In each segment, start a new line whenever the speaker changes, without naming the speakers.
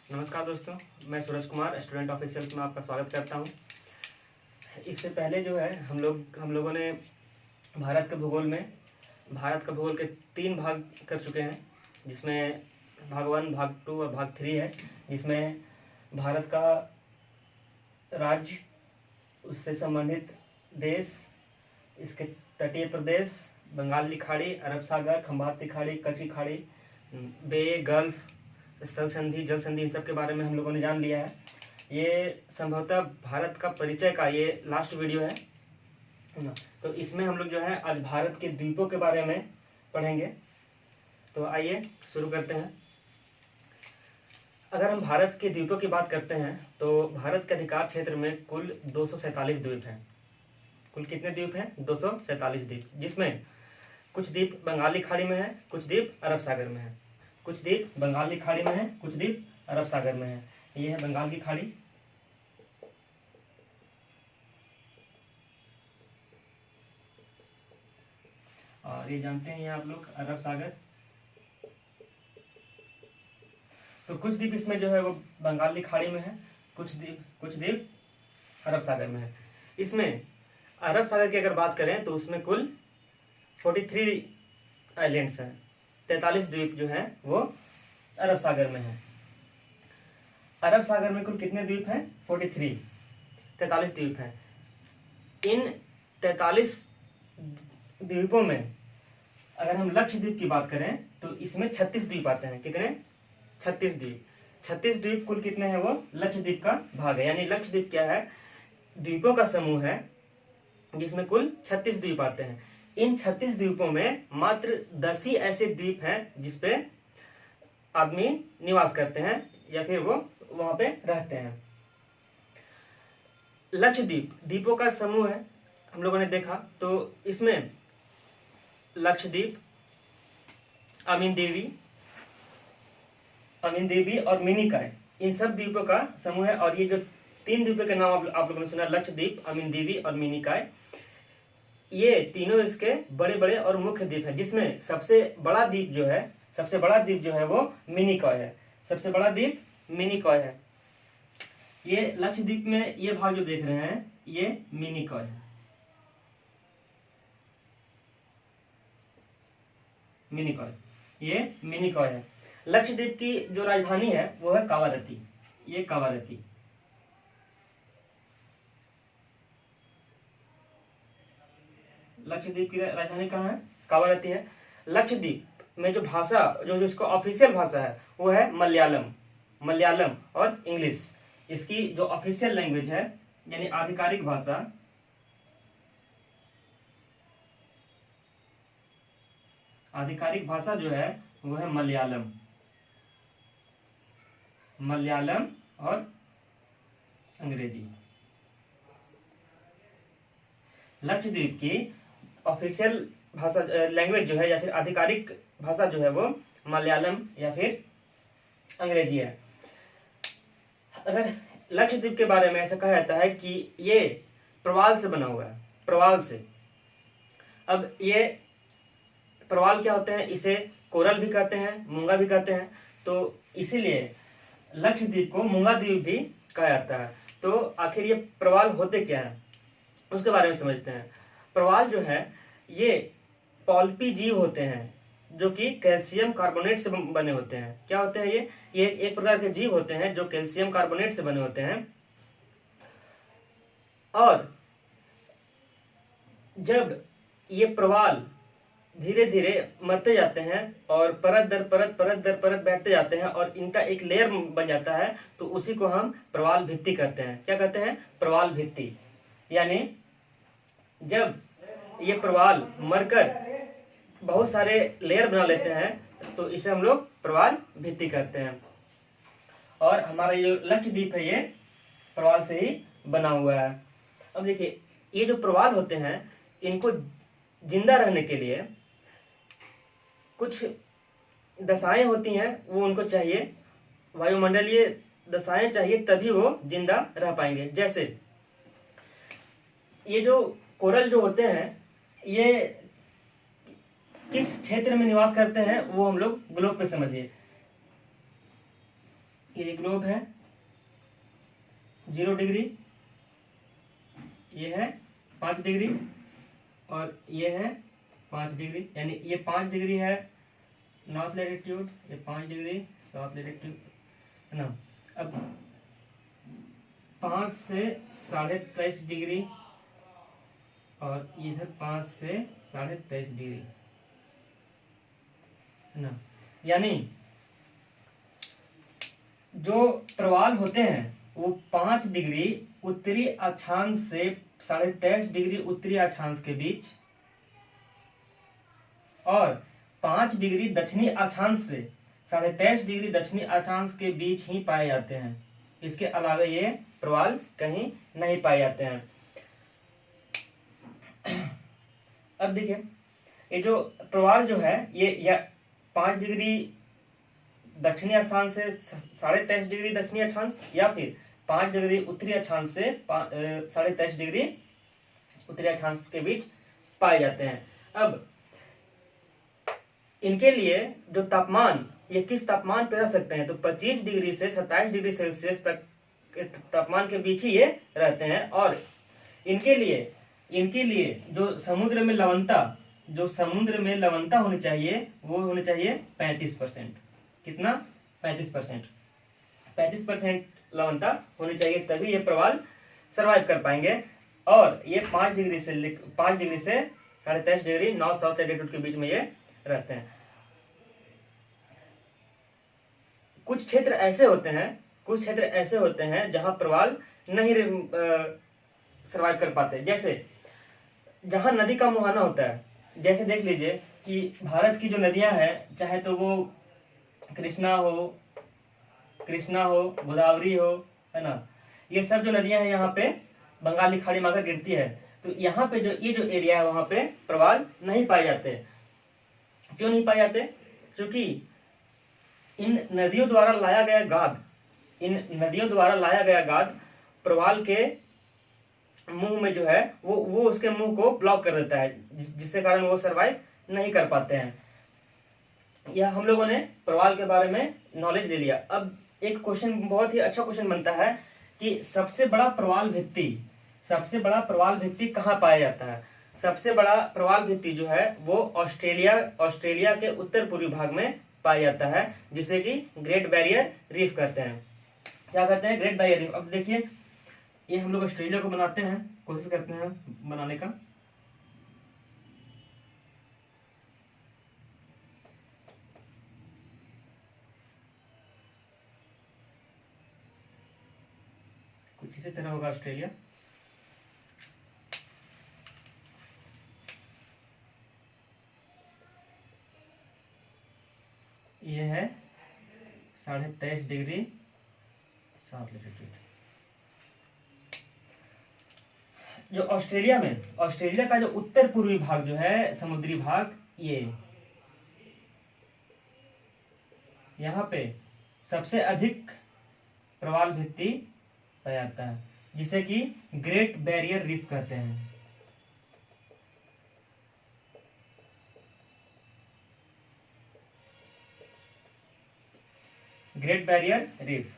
नमस्कार दोस्तों, मैं सूरज कुमार स्टूडेंट ऑफिशियल्स में आपका स्वागत करता हूं। इससे पहले जो है हम लोगों ने भारत का भूगोल के 3 भाग कर चुके हैं, जिसमें भाग 1, भाग 2 और भाग 3 है, जिसमें भारत का राज्य, उससे संबंधित देश, इसके तटीय प्रदेश, बंगाल की खाड़ी, अरब सागर, खंबात की खाड़ी, कच्छ की खाड़ी, बे, गल्फ, स्थल संधि, जल संधि, इन सब के बारे में हम लोगों ने जान लिया है। ये संभवतः भारत का परिचय का ये लास्ट वीडियो है ना। तो इसमें हम लोग जो है आज भारत के द्वीपों के बारे में पढ़ेंगे। तो आइए शुरू करते हैं। अगर हम भारत के द्वीपों की बात करते हैं तो भारत के अधिकार क्षेत्र में कुल 247 द्वीप हैं। कुल कितने द्वीप हैं? 247 द्वीप, जिसमें कुछ द्वीप बंगाली खाड़ी में है, कुछ द्वीप अरब सागर में है। कुछ द्वीप बंगाल की खाड़ी में है, कुछ द्वीप अरब सागर में है। ये है बंगाल की खाड़ी, और ये जानते हैं आप लोग अरब सागर। तो कुछ द्वीप इसमें जो है वो बंगाल की खाड़ी में है, कुछ द्वीप अरब सागर में है। इसमें अरब सागर की अगर बात करें तो उसमें कुल 43 आइलैंड्स हैं। 43 द्वीप जो है वो अरब सागर में है। अरब सागर में कुल कितने द्वीप हैं? 43 द्वीप हैं। इन 43 द्वीपों में अगर हम लक्षद्वीप की बात करें तो इसमें 36 द्वीप आते हैं। कितने? 36 द्वीप। 36 द्वीप कुल कितने हैं? वो लक्षद्वीप का भाग है। यानी लक्षद्वीप क्या है? द्वीपों का समूह है जिसमें कुल 36 द्वीप आते हैं। इन 36 द्वीपों में मात्र 10 ही ऐसे द्वीप हैं जिसपे आदमी निवास करते हैं या फिर वो वहां पे रहते हैं। लक्षद्वीप द्वीपों का समूह है, हम लोगों ने देखा। तो इसमें लक्षद्वीप, अमीन देवी और मिनिकॉय, इन सब द्वीपों का समूह है। और ये जो 3 द्वीपों के नाम आप लोगों ने सुना, लक्षद्वीप, अमीन देवी और मिनिकॉय, ये तीनों इसके बड़े बड़े और मुख्य द्वीप है, जिसमें सबसे बड़ा द्वीप जो है वो मिनिकॉय है। सबसे बड़ा द्वीप मिनिकॉय है। ये लक्षद्वीप में ये भाग जो देख रहे हैं ये मिनिकॉय है। ये मिनिकॉय है। लक्षद्वीप की जो राजधानी है वो है कावारत्ती। ये कावारत्ती। लक्षद्वीप की राजधानी कहाँ है? कावारत्ती है। लक्षद्वीप में जो भाषा, जो इसको ऑफिशियल भाषा है वो है मलयालम और इंग्लिश। इसकी जो ऑफिशियल लैंग्वेज है यानी आधिकारिक भाषा जो है वो है मलयालम और अंग्रेजी। लक्षद्वीप की ऑफिशियल भाषा लैंग्वेज जो है या फिर आधिकारिक भाषा जो है वो मलयालम या फिर अंग्रेजी है। अगर लक्षद्वीप के बारे में ऐसा कहा जाता है कि ये प्रवाल से बना हुआ है, प्रवाल से। अब ये प्रवाल क्या होते हैं? इसे कोरल भी कहते हैं, मूंगा भी कहते हैं। तो इसीलिए लक्षद्वीप को मूंगा द्वीप भी कहा जाता है। तो आखिर ये प्रवाल होते क्या है उसके बारे में समझते हैं। प्रवाल जो है ये पॉल्पी जीव होते हैं जो कि कैल्शियम कार्बोनेट से बने होते हैं। क्या होते हैं ये एक प्रकार के जीव होते हैं जो कैल्शियम कार्बोनेट से बने होते हैं। और जब ये प्रवाल धीरे धीरे मरते जाते हैं और परत दर परत बैठते जाते हैं और इनका एक लेयर बन जाता है, तो उसी को हम प्रवाल भित्ति कहते हैं। क्या कहते हैं? प्रवाल भित्ति। यानी जब ये प्रवाल मरकर बहुत सारे लेयर बना लेते हैं तो इसे हम लोग प्रवाल भित्ति कहते हैं। और हमारा ये लक्षद्वीप है ये प्रवाल से ही बना हुआ है। अब देखिए, ये जो प्रवाल होते हैं इनको जिंदा रहने के लिए कुछ दशाएं होती हैं, वो उनको चाहिए, वायुमंडलीय दशाएं चाहिए, तभी वो जिंदा रह पाएंगे। जैसे ये जो कोरल जो होते हैं ये किस क्षेत्र में निवास करते हैं वो हम लोग ग्लोब पे समझिए। ये ग्लोब है 0 डिग्री, ये है 5 डिग्री और ये है 5 डिग्री, यानी ये 5 डिग्री है नॉर्थ लैटिट्यूड, ये 5 डिग्री साउथ लैटिट्यूड है ना। अब 5 से 23.5 डिग्री और इधर 5 से 23.5 डिग्री है ना। यानी जो प्रवाल होते हैं वो 5 डिग्री उत्तरी अक्षांश से 23.5 डिग्री उत्तरी अक्षांश के बीच और 5 डिग्री दक्षिणी अक्षांश से 23.5 डिग्री दक्षिणी अक्षांश के बीच ही पाए जाते हैं। इसके अलावा ये प्रवाल कहीं नहीं पाए जाते हैं। अब देखिए, ये जो प्रवाल जो है ये 5 डिग्री दक्षिणी अक्षांश से 23.5 डिग्री दक्षिणी अक्षांश या फिर 5 डिग्री उत्तरी अक्षांश से 23.5 डिग्री उत्तरी अक्षांश के बीच पाए जाते हैं। अब इनके लिए जो तापमान, ये किस तापमान पे रह सकते हैं, तो 25 डिग्री से 27 डिग्री सेल्सियस तक के तापमान के बीच ही ये रहते हैं। और इनके लिए जो समुद्र में लवणता होनी चाहिए वो होनी चाहिए 35%। कितना? 35% लवणता होनी चाहिए, तभी ये प्रवाल सरवाइव कर पाएंगे। और ये 5 डिग्री से 23.5 डिग्री नॉर्थ साउथ लैटिट्यूड के बीच में ये रहते हैं। कुछ क्षेत्र ऐसे होते हैं जहां प्रवाल नहीं सरवाइव कर पाते, जैसे जहां नदी का मुहाना होता है। जैसे देख लीजिए कि भारत की जो नदियां हैं, चाहे तो वो कृष्णा हो, गोदावरी हो, है ना, ये सब जो नदियां हैं यहाँ पे बंगाली खाड़ी में आकर गिरती है। तो यहाँ पे ये जो एरिया है वहां पे प्रवाल नहीं पाए जाते। क्यों नहीं पाए जाते? क्योंकि इन नदियों द्वारा लाया गया गाद प्रवाल के मुंह में जो है वो उसके मुंह को ब्लॉक कर देता है, जिससे कारण वो सरवाइव नहीं कर पाते हैं। यह हम लोगों ने प्रवाल के बारे में नॉलेज ले लिया। अब एक क्वेश्चन, बहुत ही अच्छा क्वेश्चन बनता है कि सबसे बड़ा प्रवाल भित्ति कहाँ पाया जाता है। सबसे बड़ा प्रवाल भित्ति जो है वो ऑस्ट्रेलिया के उत्तर पूर्वी भाग में पाया जाता है, जिसे कि ग्रेट बैरियर रीफ कहते हैं। क्या कहते हैं? Great barrier reef. अब देखिए, ये हम लोग ऑस्ट्रेलिया को बनाते हैं, कोशिश करते हैं बनाने का। कुछ इसी तरह होगा ऑस्ट्रेलिया। ये है 23.5 डिग्री साउथ लैटिट्यूड। जो ऑस्ट्रेलिया का जो उत्तर पूर्वी भाग जो है, समुद्री भाग, ये यहाँ पे सबसे अधिक प्रवाल भित्ति पाया जाता है, जिसे कि ग्रेट बैरियर रीफ कहते हैं। ग्रेट बैरियर रीफ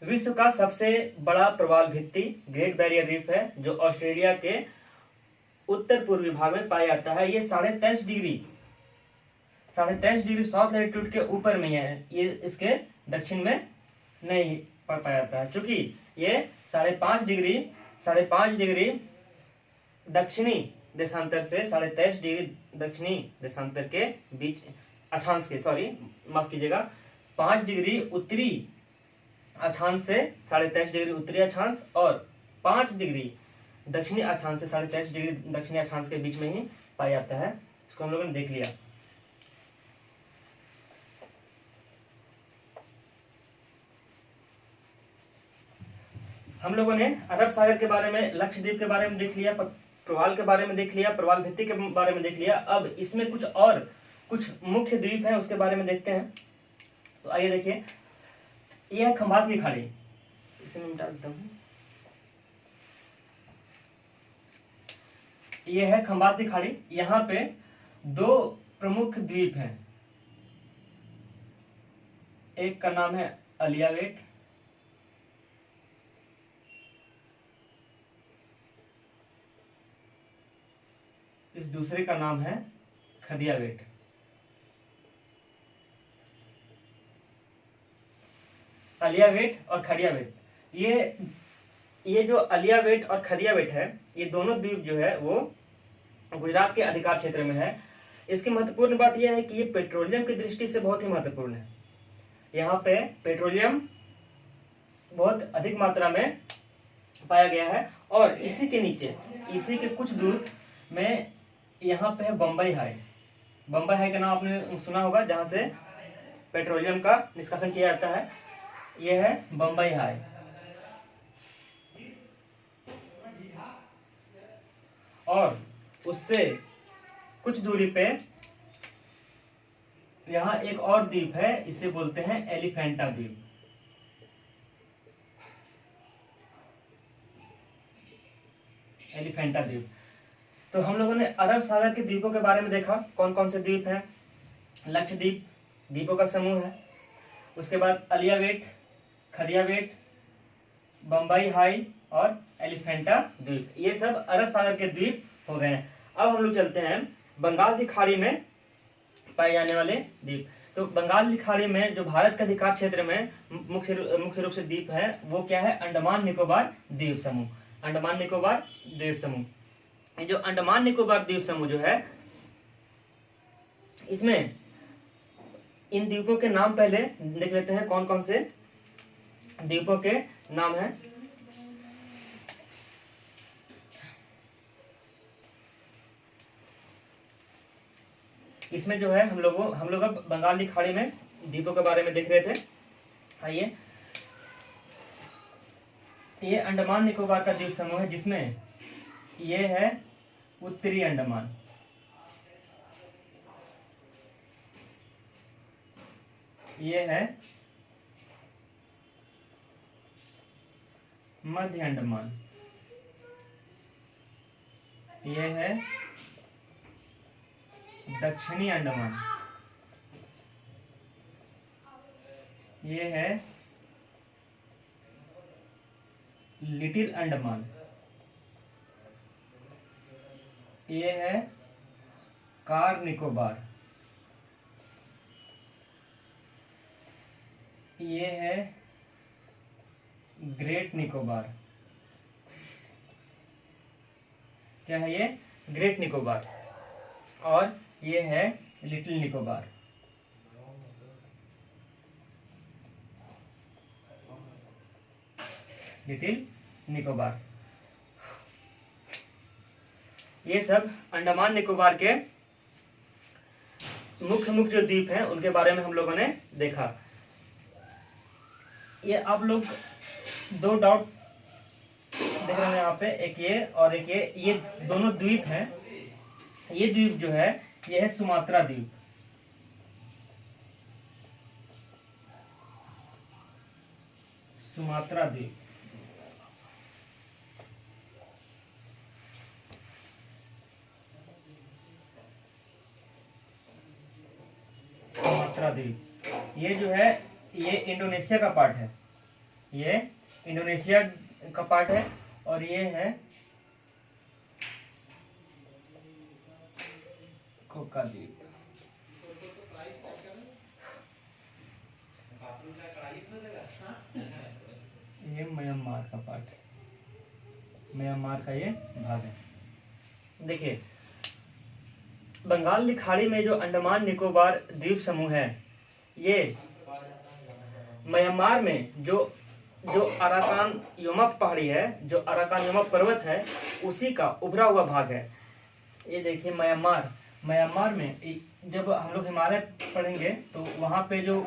विश्व का सबसे बड़ा प्रवाल भित्ति ग्रेट बैरियर रीफ है, जो ऑस्ट्रेलिया के उत्तर पूर्वी भाग में पाया जाता है। ये 23.5 डिग्री साउथ लैटिट्यूड के ऊपर में है, ये इसके दक्षिण में नहीं पाया जाता है, क्योंकि ये 5.5 डिग्री दक्षिणी देशांतर से 23.5 डिग्री दक्षिणी देशांतर के बीच अक्षांश के, सॉरी माफ कीजिएगा, 5 डिग्री उत्तरी अक्षांश से 23.5 डिग्री उत्तरी अक्षांश और 5 डिग्री दक्षिणी अक्षांश से 23.5 डिग्री दक्षिणी अक्षांश के बीच में ही पाया जाता है। इसको हम लोगों ने देख लिया। हम लोगों ने अरब सागर के बारे में, लक्षद्वीप के बारे में देख लिया, प्रवाल के बारे में देख लिया, प्रवाल भित्ति के बारे में देख लिया। अब इसमें कुछ मुख्य द्वीप हैं, उसके बारे में देखते हैं। तो आइए देखिए, यह है खंबात की खाड़ी, इसे मैं मिटा देता हूं। यह है खंबात की खाड़ी। यहाँ पे 2 प्रमुख द्वीप हैं। एक का नाम है अलियावेट, इस दूसरे का नाम है खदियावेट। अलियावेट और खदियावेट, ये जो अलियावेट और खदियावेट है, ये दोनों द्वीप जो है वो गुजरात के अधिकार क्षेत्र में है। इसकी महत्वपूर्ण बात यह है कि ये पेट्रोलियम की दृष्टि से बहुत ही महत्वपूर्ण है। यहाँ पे पेट्रोलियम बहुत अधिक मात्रा में पाया गया है। और इसी के नीचे, इसी के कुछ दूर में यहाँ पे है बम्बई हाई। बम्बई हाई का नाम आपने सुना होगा, जहाँ से पेट्रोलियम का निष्कासन किया जाता है। यह है बम्बई हाई। और उससे कुछ दूरी पे यहाँ एक और द्वीप है, इसे बोलते हैं एलिफेंटा द्वीप। एलिफेंटा द्वीप। तो हम लोगों ने अरब सागर के द्वीपों के बारे में देखा, कौन कौन से द्वीप हैं। लक्षद्वीप द्वीपों का समूह है। उसके बाद अलियावेट, खदियावेट, बम्बई हाई और एलिफेंटा द्वीप, ये सब अरब सागर के द्वीप हो गए हैं। अब हम लोग चलते हैं बंगाल की खाड़ी में पाए जाने वाले द्वीप। तो बंगाल की खाड़ी में जो भारत के अधिकार क्षेत्र में मुख्य रूप से द्वीप है, वो क्या है? अंडमान निकोबार द्वीप समूह। अंडमान निकोबार द्वीप समूह। ये जो अंडमान निकोबार द्वीप समूह जो है, इसमें इन द्वीपों के नाम पहले देख लेते हैं, कौन कौन से द्वीपों के नाम हैं। इसमें जो है हम लोग अब बंगाल की खाड़ी में द्वीपों के बारे में देख रहे थे। आइए, ये अंडमान निकोबार का द्वीप समूह है, जिसमें ये है उत्तरी अंडमान, ये है मध्य अंडमान, ये है दक्षिणी अंडमान, ये है लिटिल अंडमान, ये है कार निकोबार, ये है ग्रेट निकोबार। क्या है ये? ग्रेट निकोबार। और ये है लिटिल निकोबार। लिटिल निकोबार। ये सब अंडमान निकोबार के मुख्य जो द्वीप हैं, उनके बारे में हम लोगों ने देखा। ये आप लोग दो डॉट देख रहे हैं यहाँ पे, एक ये और एक ये दोनों द्वीप हैं। ये द्वीप जो है, ये है सुमात्रा द्वीप। सुमात्रा द्वीप। सुमात्रा द्वीप, ये जो है, ये इंडोनेशिया का पार्ट है। ये इंडोनेशिया का पार्ट है। और ये है कोका द्वीप। ये म्यांमार का पार्ट है, म्यांमार का ये भाग है। देखिए, बंगाल की खाड़ी में जो अंडमान निकोबार द्वीप समूह है, ये म्यांमार में जो अराकान योमा पहाड़ी है, जो अराकान योमा पर्वत है, उसी का उभरा हुआ भाग है। ये देखिए, म्यांमार में जब हम लोग हिमालय पढ़ेंगे तो वहाँ पे जो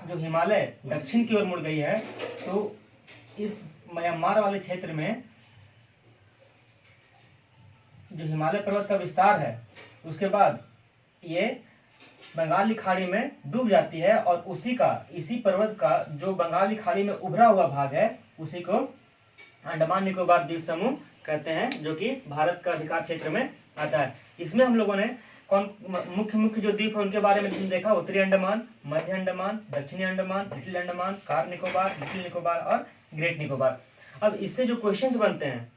हिमालय दक्षिण की ओर मुड़ गई है, तो इस म्यांमार वाले क्षेत्र में जो हिमालय पर्वत का विस्तार है, उसके बाद ये बंगाल की खाड़ी में डूब जाती है। और इसी पर्वत का जो बंगाल की खाड़ी में उभरा हुआ भाग है, उसी को अंडमान निकोबार द्वीप समूह कहते हैं, जो कि भारत का अधिकार क्षेत्र में आता है। इसमें हम लोगों ने कौन मुख्य मुख्य जो द्वीप है उनके बारे में तुमने देखा, उत्तरी अंडमान, मध्य अंडमान, दक्षिणी Andaman, little Andaman, car Nicobar, little Nicobar और ग्रेट निकोबार। अब इससे जो क्वेश्चंस बनते हैं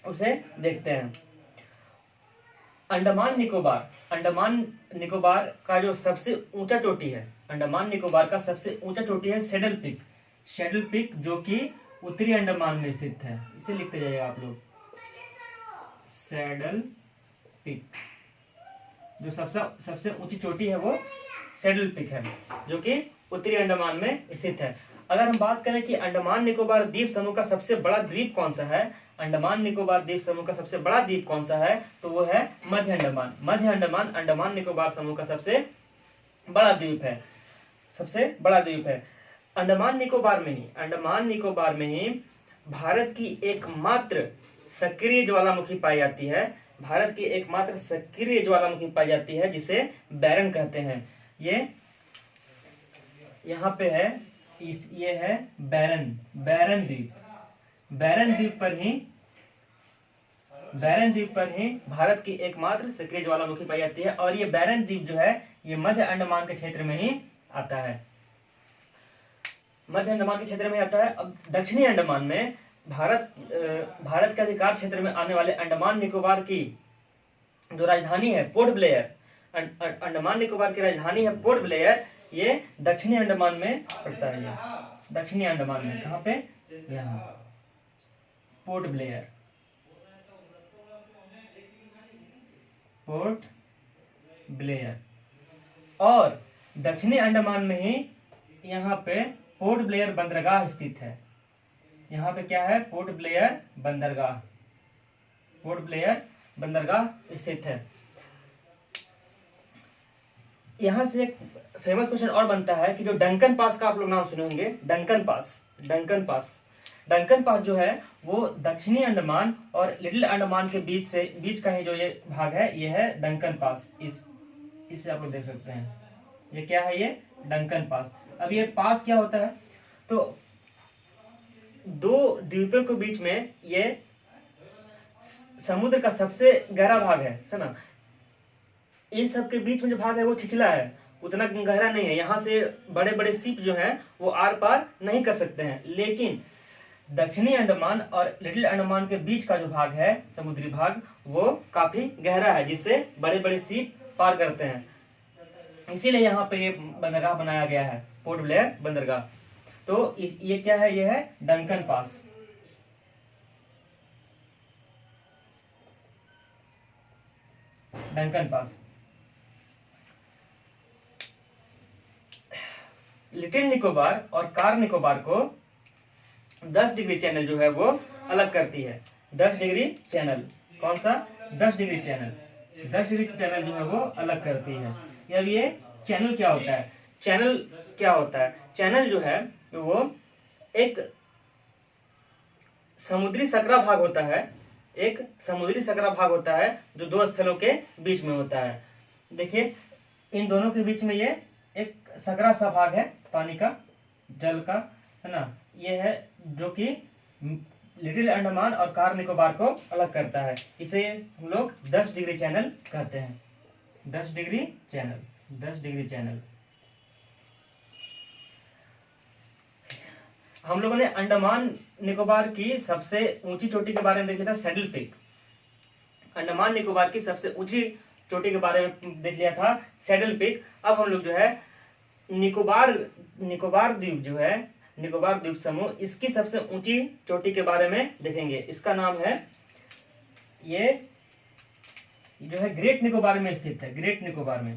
उसे देखते हैं। अंडमान निकोबार, अंडमान निकोबार का जो सबसे ऊंचा चोटी है, अंडमान निकोबार का सबसे ऊंचा चोटी है सैडल पीक, सैडल पीक जो कि उत्तरी अंडमान में स्थित है। इसे लिखते जाइएगा आप लोग, सैडल पीक। जो सबसे ऊंची चोटी है वो सैडल पीक है जो कि उत्तरी अंडमान में स्थित है। अगर हम बात करें कि अंडमान निकोबार द्वीप समूह का सबसे बड़ा द्वीप कौन सा है, अंडमान निकोबार द्वीप समूह का सबसे बड़ा द्वीप कौन सा है, तो वो है मध्य अंडमान। मध्य अंडमान अंडमान निकोबार समूह का सबसे बड़ा द्वीप है, सबसे बड़ा द्वीप है। अंडमान निकोबार में ही भारत की एकमात्र सक्रिय ज्वालामुखी पाई जाती है, भारत की एकमात्र सक्रिय ज्वालामुखी पाई जाती है जिसे बैरन कहते हैं। ये यहाँ पे है, ये है बैरन द्वीप। बैरन द्वीप पर ही भारत की एकमात्र सक्रिय ज्वालामुखी पाई जाती है और ये बैरन द्वीप जो है ये मध्य अंडमान के क्षेत्र में ही आता है, मध्य अंडमान के क्षेत्र में आता है। अब दक्षिणी अंडमान में भारत के अधिकार क्षेत्र में आने वाले अंडमान निकोबार की जो राजधानी है पोर्ट ब्लेयर, अंडमान निकोबार की राजधानी है पोर्ट ब्लेयर, ये दक्षिणी अंडमान में पड़ता है। ये दक्षिणी अंडमान में कहाँ पे, यहाँ पोर्ट ब्लेयर, पोर्ट ब्लेयर। और दक्षिणी अंडमान में ही यहाँ पे पोर्ट ब्लेयर बंदरगाह स्थित है। यहाँ पे क्या है, पोर्ट ब्लेयर बंदरगाह, पोर्ट ब्लेयर बंदरगाह स्थित है। यहाँ से एक फेमस क्वेश्चन और बनता है कि जो डंकन पास का आप लोग नाम सुने होंगे, डंकन पास जो है वो दक्षिणी अंडमान और लिटिल अंडमान के बीच का ही जो ये भाग है, ये है डंकन पास। इसे आप लोग देख सकते हैं, ये क्या है, ये डंकन पास। अब ये पास क्या होता है, तो दो द्वीपों के बीच में ये समुद्र का सबसे गहरा भाग है ना। इन सब के बीच में जो भाग है वो छिछला है, उतना गहरा नहीं है, यहाँ से बड़े बड़े शिप जो हैं वो आर पार नहीं कर सकते हैं। लेकिन दक्षिणी अंडमान और लिटिल अंडमान के बीच का जो भाग है, समुद्री भाग, वो काफी गहरा है जिससे बड़े बड़े शिप पार करते हैं। इसीलिए यहाँ पे ये बंदरगाह बनाया गया है, पोर्ट ब्लेयर बंदरगाह। तो ये क्या है, ये है Duncan pass. Duncan pass. Little Nicobar और कार निकोबार को 10 डिग्री चैनल जो है वो अलग करती है। 10 डिग्री चैनल, कौन सा, 10 डिग्री चैनल, 10 डिग्री चैनल जो है वो अलग करती है। अब ये चैनल क्या होता है, चैनल क्या होता है, चैनल जो है वो एक समुद्री सकरा भाग होता है, एक समुद्री सकरा भाग होता है जो दो स्थलों के बीच में होता है। देखिए इन दोनों के बीच में ये एक सकरा सा भाग है पानी का, जल का, है ना। ये है जो कि लिटिल अंडमान और कार निकोबार को अलग करता है। इसे हम लोग 10 डिग्री चैनल कहते हैं। 10 डिग्री चैनल, 10 डिग्री चैनल। हम लोगों ने अंडमान निकोबार की सबसे ऊंची चोटी के बारे में देखा था, सैडल पीक। अंडमान निकोबार की सबसे ऊंची चोटी के बारे में देख लिया था, सैडल पीक। अब हम लोग जो है निकोबार द्वीप जो है, निकोबार द्वीप समूह, इसकी सबसे ऊंची चोटी के बारे में देखेंगे। इसका नाम है, ये जो है ग्रेट निकोबार में स्थित है, ग्रेट निकोबार में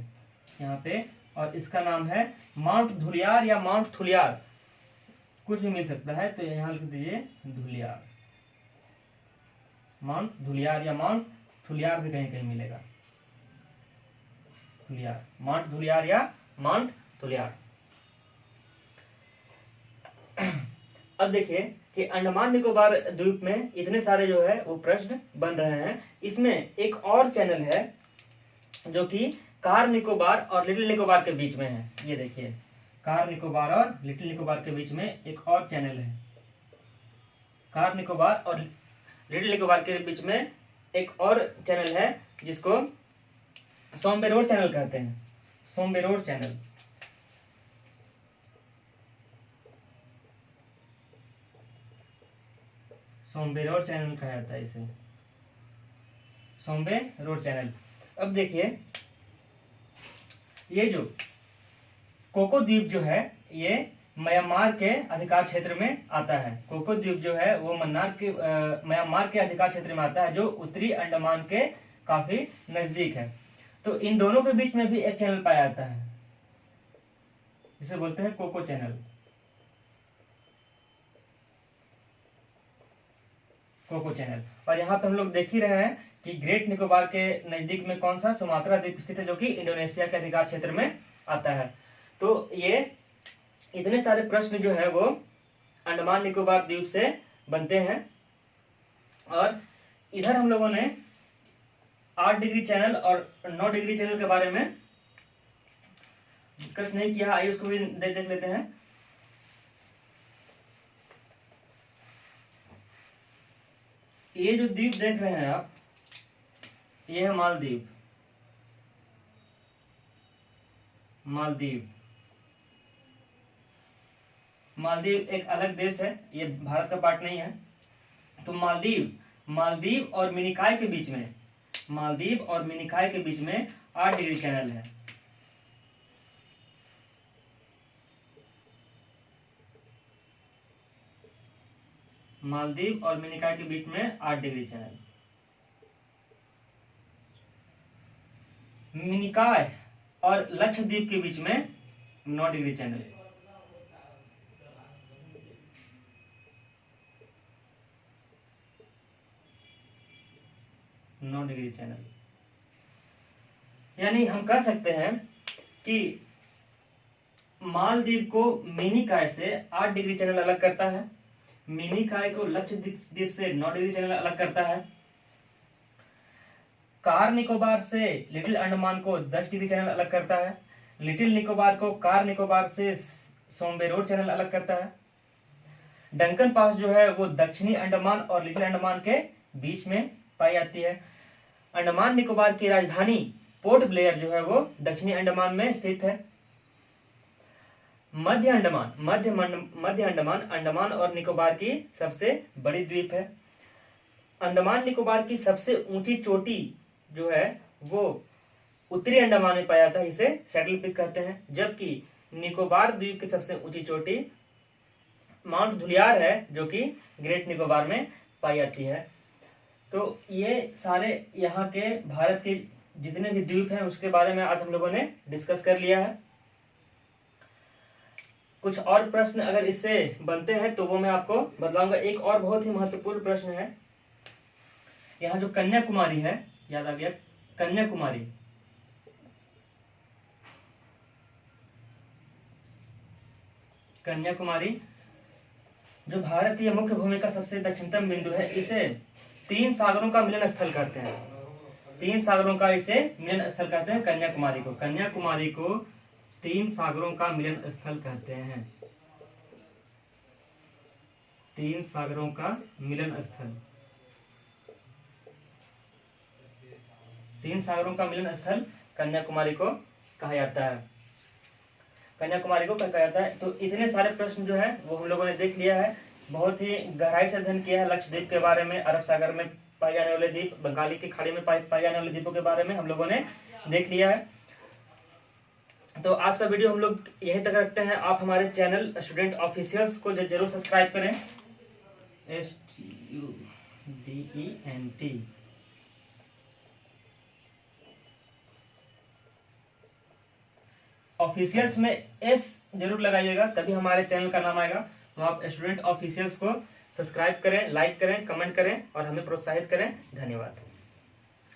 यहाँ पे। और इसका नाम है माउंट धुलियार या माउंट थुलियार, कुछ भी मिल सकता है, तो यहाँ लिख दीजिए धुलियार, माउंट धुलियार या माउंट थुलियार भी कहीं कहीं मिलेगा, थुलियार, माउंट धुलियार या माउंट थुलियार। अब देखिए कि अंडमान निकोबार द्वीप में इतने सारे जो है वो प्रश्न बन रहे हैं। इसमें एक और चैनल है जो कि कार निकोबार और लिटिल निकोबार के बीच में है। ये देखिए कार निकोबार और लिटिल निकोबार के बीच में एक और चैनल है। कार निकोबार और लिटिल निकोबार के बीच में एक और चैनल है जिसको सोमबेरोर चैनल कहते हैं, सोमबेरोर चैनल। सोमबेरोर चैनल कहा जाता है इसे, सोमबेरोर चैनल। अब देखिए ये जो कोको द्वीप जो है ये म्यांमार के अधिकार क्षेत्र में आता है। कोको द्वीप जो है वो म्यांमार के अधिकार क्षेत्र में आता है, जो उत्तरी अंडमान के काफी नजदीक है। तो इन दोनों के बीच में भी एक चैनल पाया जाता है जिसे बोलते हैं कोको चैनल, कोको चैनल। और यहाँ पे हम लोग देख ही रहे हैं कि ग्रेट निकोबार के नजदीक में कौन सा सुमात्रा द्वीप स्थित है, जो कि इंडोनेशिया के अधिकार क्षेत्र में आता है। तो ये इतने सारे प्रश्न जो है वो अंडमान निकोबार द्वीप से बनते हैं। और इधर हम लोगों ने 8 डिग्री चैनल और 9 डिग्री चैनल के बारे में डिस्कस नहीं किया, आइए उसको भी देख लेते हैं। ये जो द्वीप देख रहे हैं आप, ये है मालदीव, मालदीव। मालदीव एक अलग देश है, ये भारत का पार्ट नहीं है। तो मालदीव और मिनिकॉय के बीच में, मालदीव और मिनिकॉय के बीच में 8 डिग्री चैनल है। मालदीव और मिनिकॉय के बीच में 8 डिग्री चैनल। मिनिकॉय और लक्षद्वीप के बीच में 9 डिग्री चैनल। Degree channel. यानी हम कह सकते हैं कि मालदीव को मिनिकॉय से 8 डिग्री चैनल अलग करता है, मिनिकॉय को लक्षद्वीप से 9 डिग्री चैनल अलग करता है, कार निकोबार से लिटिल अंडमान को 10 डिग्री चैनल अलग करता है, लिटिल निकोबार को कार निकोबार से सोमबेरोर चैनल अलग करता है। डंकन पास जो है वो दक्षिणी अंडमान और लिटिल अंडमान के बीच में पाई जाती है। अंडमान निकोबार की राजधानी पोर्ट ब्लेयर जो है वो दक्षिणी अंडमान में स्थित है। मध्य अंडमान अंडमान और निकोबार की सबसे बड़ी द्वीप है। अंडमान निकोबार की सबसे ऊंची चोटी जो है वो उत्तरी अंडमान में पाया जाता है, इसे सैडल पीक कहते हैं। जबकि निकोबार द्वीप की सबसे ऊंची चोटी माउंट धुलियार है, जो कि ग्रेट निकोबार में पाई जाती है। तो ये सारे यहाँ के भारत के जितने भी द्वीप हैं उसके बारे में आज हम लोगों ने डिस्कस कर लिया है। कुछ और प्रश्न अगर इससे बनते हैं तो वो मैं आपको बतलाऊंगा। एक और बहुत ही महत्वपूर्ण प्रश्न है, यहाँ जो कन्याकुमारी है, याद आ गया, कन्याकुमारी, कन्याकुमारी जो भारतीय मुख्य भूमि का सबसे दक्षिणतम बिंदु है, इसे 3 सागरों का मिलन स्थल कहते हैं। 3 सागरों का इसे मिलन स्थल कहते हैं कन्याकुमारी को। कन्याकुमारी को 3 सागरों का मिलन स्थल कहते हैं। 3 सागरों का मिलन स्थल, 3 सागरों का मिलन स्थल कन्याकुमारी को कहा जाता है, कन्याकुमारी को कहा जाता है। तो इतने सारे प्रश्न जो है वो हम लोगों ने देख लिया है। बहुत ही गहराई से अध्ययन किया है लक्षद्वीप के बारे में, अरब सागर में पाए जाने वाले द्वीप, बंगाली की खाड़ी में पाए जाने वाले द्वीपों के बारे में हम लोगों ने देख लिया है। तो आज का वीडियो हम लोग यहीं तक रखते हैं। आप हमारे चैनल स्टूडेंट ऑफिशियल्स को जरूर सब्सक्राइब करें, STUDENT। ऑफिशियल्स में S जरूर लगाइएगा, तभी हमारे चैनल का नाम आएगा। तो आप स्टूडेंट ऑफिशियल्स को सब्सक्राइब करें, लाइक करें, कमेंट करें और हमें प्रोत्साहित करें। धन्यवाद।